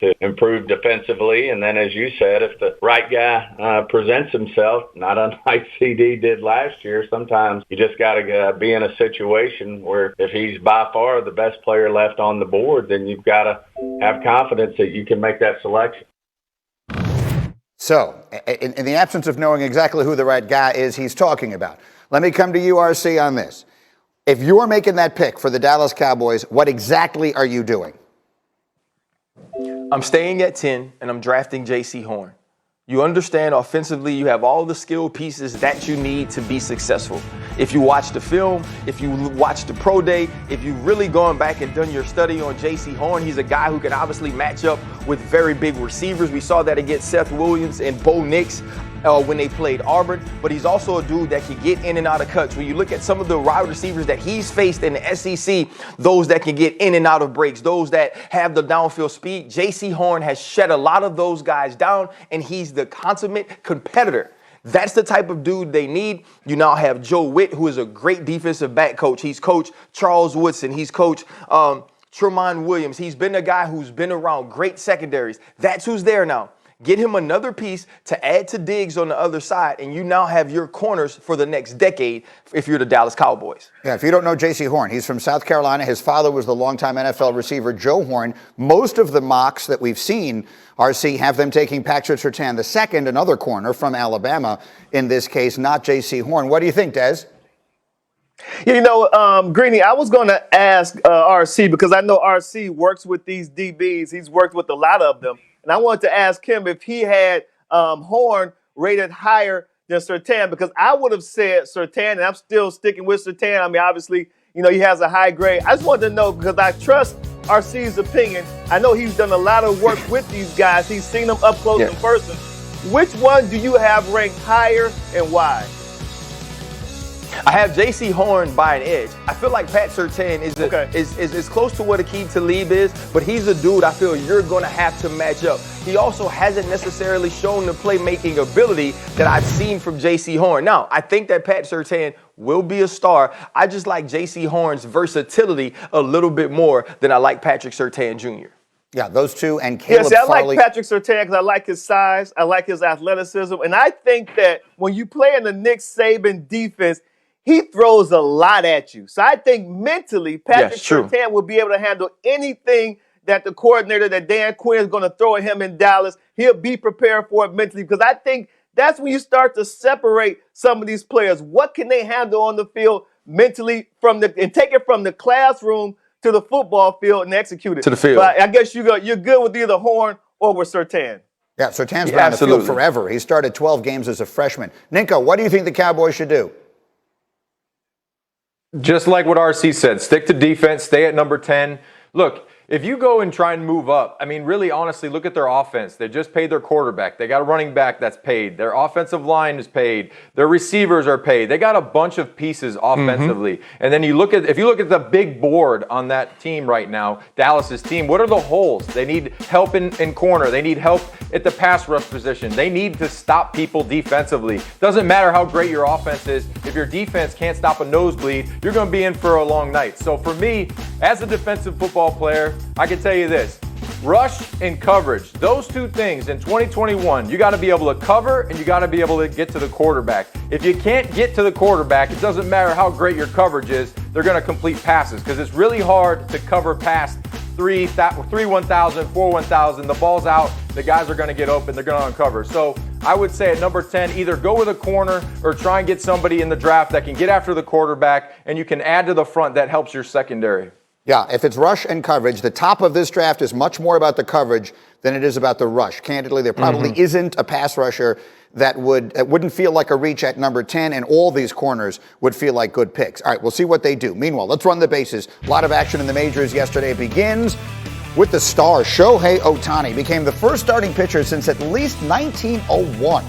to improve defensively. And then, as you said, if the right guy presents himself, not unlike CD did last year, sometimes you just got to be in a situation where if he's by far the best player left on the board, then you've got to have confidence that you can make that selection. So, in the absence of knowing exactly who the right guy is he's talking about, let me come to you, RC, on this. If you're making that pick for the Dallas Cowboys, what exactly are you doing? I'm staying at 10, and I'm drafting J.C. Horn. You understand offensively, you have all the skill pieces that you need to be successful. If you watch the film, if you watch the pro day, if you've really gone back and done your study on J.C. Horn, he's a guy who can obviously match up with very big receivers. We saw that against Seth Williams and Bo Nix when they played Auburn, but he's also a dude that can get in and out of cuts. When you look at some of the wide receivers that he's faced in the SEC, those that can get in and out of breaks, those that have the downfield speed, J.C. Horn has shut a lot of those guys down, and he's the consummate competitor. That's the type of dude they need. You now have Joe Witt, who is a great defensive back coach. He's coached Charles Woodson. He's coached Tremont Williams. He's been a guy who's been around great secondaries. That's who's there now. Get him another piece to add to Diggs on the other side, and you now have your corners for the next decade if you're the Dallas Cowboys. Yeah, if you don't know J.C. Horn, he's from South Carolina. His father was the longtime NFL receiver Joe Horn. Most of the mocks that we've seen, RC, have them taking Patrick Surtain II, another corner from Alabama, in this case, not J.C. Horn. What do you think, Des? You know, Greeny, I was going to ask RC, because I know RC works with these DBs. He's worked with a lot of them. And I wanted to ask him if he had Horn rated higher than Surtain, because I would have said Surtain, and I'm still sticking with Surtain. I mean, obviously, you know, he has a high grade. I just wanted to know, because I trust RC's opinion. I know he's done a lot of work with these guys. He's seen them up close in person. Which one do you have ranked higher and why? I have J.C. Horn by an edge. I feel like Pat Surtain is close to what Aqib Talib is, but he's a dude I feel you're going to have to match up. He also hasn't necessarily shown the playmaking ability that I've seen from J.C. Horn. Now, I think that Pat Surtain will be a star. I just like J.C. Horn's versatility a little bit more than I like Patrick Surtain Jr. Yeah, those two and Caleb I Farley. like Patrick Surtain because I like his size. I like his athleticism. And I think that when you play in the Nick Saban defense, he throws a lot at you. So I think mentally, Patrick Surtain will be able to handle anything that the coordinator, that Dan Quinn, is going to throw at him in Dallas. He'll be prepared for it mentally, because I think that's when you start to separate some of these players. What can they handle on the field mentally and take it from the classroom to the football field and execute it. To the field. But I guess you're good with either Horn or with Surtain. Yeah, Surtain's been on the field forever. He started 12 games as a freshman. Ninko, what do you think the Cowboys should do? Just like what RC said, stick to defense, stay at number 10. Look, if you go and try and move up, I mean, really, honestly, look at their offense. They just paid their quarterback. They got a running back that's paid. Their offensive line is paid. Their receivers are paid. They got a bunch of pieces offensively. And then if you look at the big board on that team right now, Dallas's team, what are the holes? They need help in corner. They need help at the pass rush position. They need to stop people defensively. Doesn't matter how great your offense is. If your defense can't stop a nosebleed, you're going to be in for a long night. So for me, as a defensive football player, I can tell you this, rush and coverage, those two things in 2021, you got to be able to cover and you got to be able to get to the quarterback. If you can't get to the quarterback, it doesn't matter how great your coverage is, they're going to complete passes, because it's really hard to cover past 3-1,000, 4-1,000. The ball's out, the guys are going to get open, they're going to uncover. So I would say at number 10, either go with a corner or try and get somebody in the draft that can get after the quarterback, and you can add to the front that helps your secondary. Yeah, if it's rush and coverage, the top of this draft is much more about the coverage than it is about the rush. Candidly, there probably isn't a pass rusher that wouldn't feel like a reach at number 10, and all these corners would feel like good picks. All right, we'll see what they do. Meanwhile, let's run the bases. A lot of action in the majors yesterday. It begins with the star. Shohei Ohtani became the first starting pitcher since at least 1901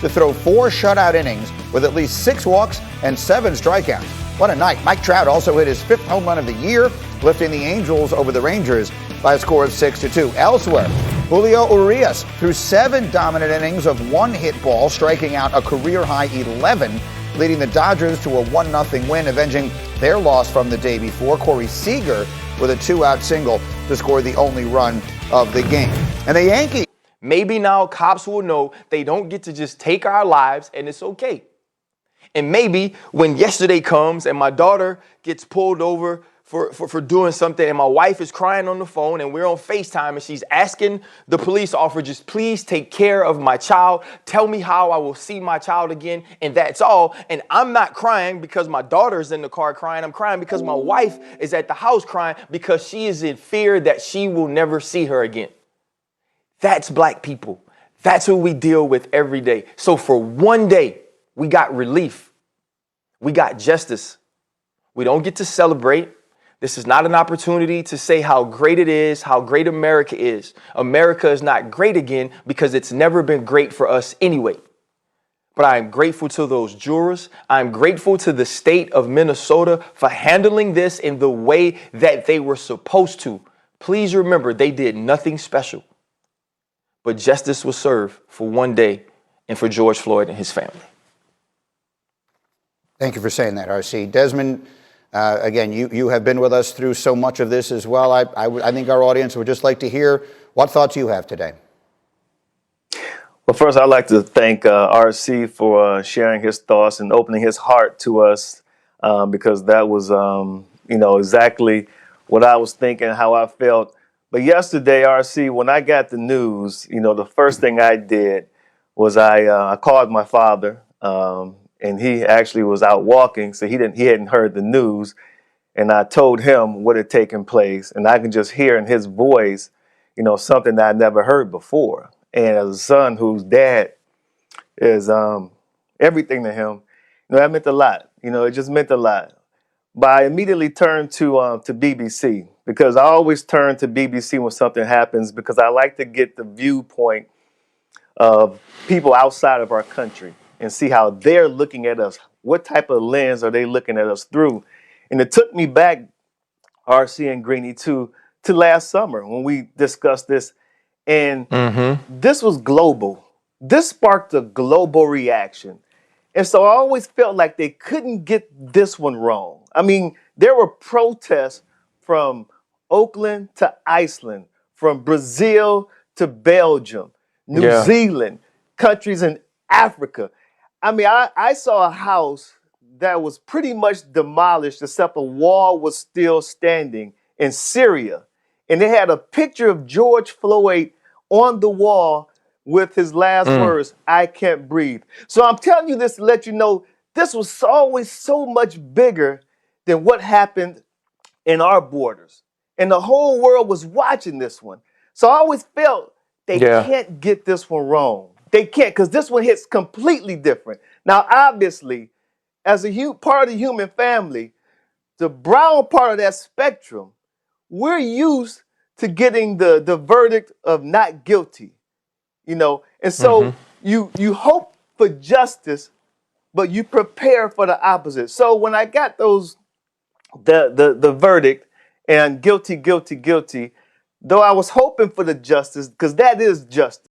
to throw 4 shutout innings with at least 6 walks and 7 strikeouts. What a night. Mike Trout also hit his 5th home run of the year, lifting the Angels over the Rangers by a score of 6-2. Elsewhere, Julio Urias threw 7 dominant innings of 1 hit ball, striking out a career-high 11, leading the Dodgers to a 1-0 win, avenging their loss from the day before. Corey Seager with a 2-out single to score the only run of the game. And the Yankees. Maybe now cops will know they don't get to just take our lives and it's okay. And maybe when yesterday comes and my daughter gets pulled over for doing something and my wife is crying on the phone and we're on FaceTime and she's asking the police officer, just please take care of my child. Tell me how I will see my child again. And that's all. And I'm not crying because my daughter's in the car crying. I'm crying because my wife is at the house crying because she is in fear that she will never see her again. That's black people. That's who we deal with every day. So for one day, we got relief. We got justice. We don't get to celebrate. This is not an opportunity to say how great it is, how great America is. America is not great again because it's never been great for us anyway. But I am grateful to those jurors. I'm grateful to the state of Minnesota for handling this in the way that they were supposed to. Please remember, they did nothing special. But justice was served for one day and for George Floyd and his family. Thank you for saying that, RC. Desmond, again, you have been with us through so much of this as well. I think our audience would just like to hear what thoughts you have today. Well, first, I'd like to thank RC for sharing his thoughts and opening his heart to us because that was, exactly what I was thinking, how I felt. But yesterday, RC, when I got the news, the first thing I did was I called my father, and he actually was out walking, so he hadn't heard the news. And I told him what had taken place, and I can just hear in his voice, something that I never heard before. And as a son whose dad is everything to him, that meant a lot. It just meant a lot. But I immediately turned to BBC because I always turn to BBC when something happens because I like to get the viewpoint of people outside of our country and see how they're looking at us. What type of lens are they looking at us through? And it took me back, RC and Greeny, to last summer when we discussed this. And this was global. This sparked a global reaction. And so I always felt like they couldn't get this one wrong. I mean, there were protests from Oakland to Iceland, from Brazil to Belgium, New Zealand, countries in Africa. I mean, I saw a house that was pretty much demolished, except a wall was still standing in Syria. And they had a picture of George Floyd on the wall with his last words, "I can't breathe." So I'm telling you this to let you know this was always so much bigger than what happened in our borders. And the whole world was watching this one. So I always felt they can't get this one wrong. They can't, because this one hits completely different. Now, obviously, as a part of the human family, the brown part of that spectrum, we're used to getting the verdict of not guilty. And so you hope for justice, but you prepare for the opposite. So when I got the verdict and guilty, guilty, guilty, though I was hoping for the justice, because that is justice.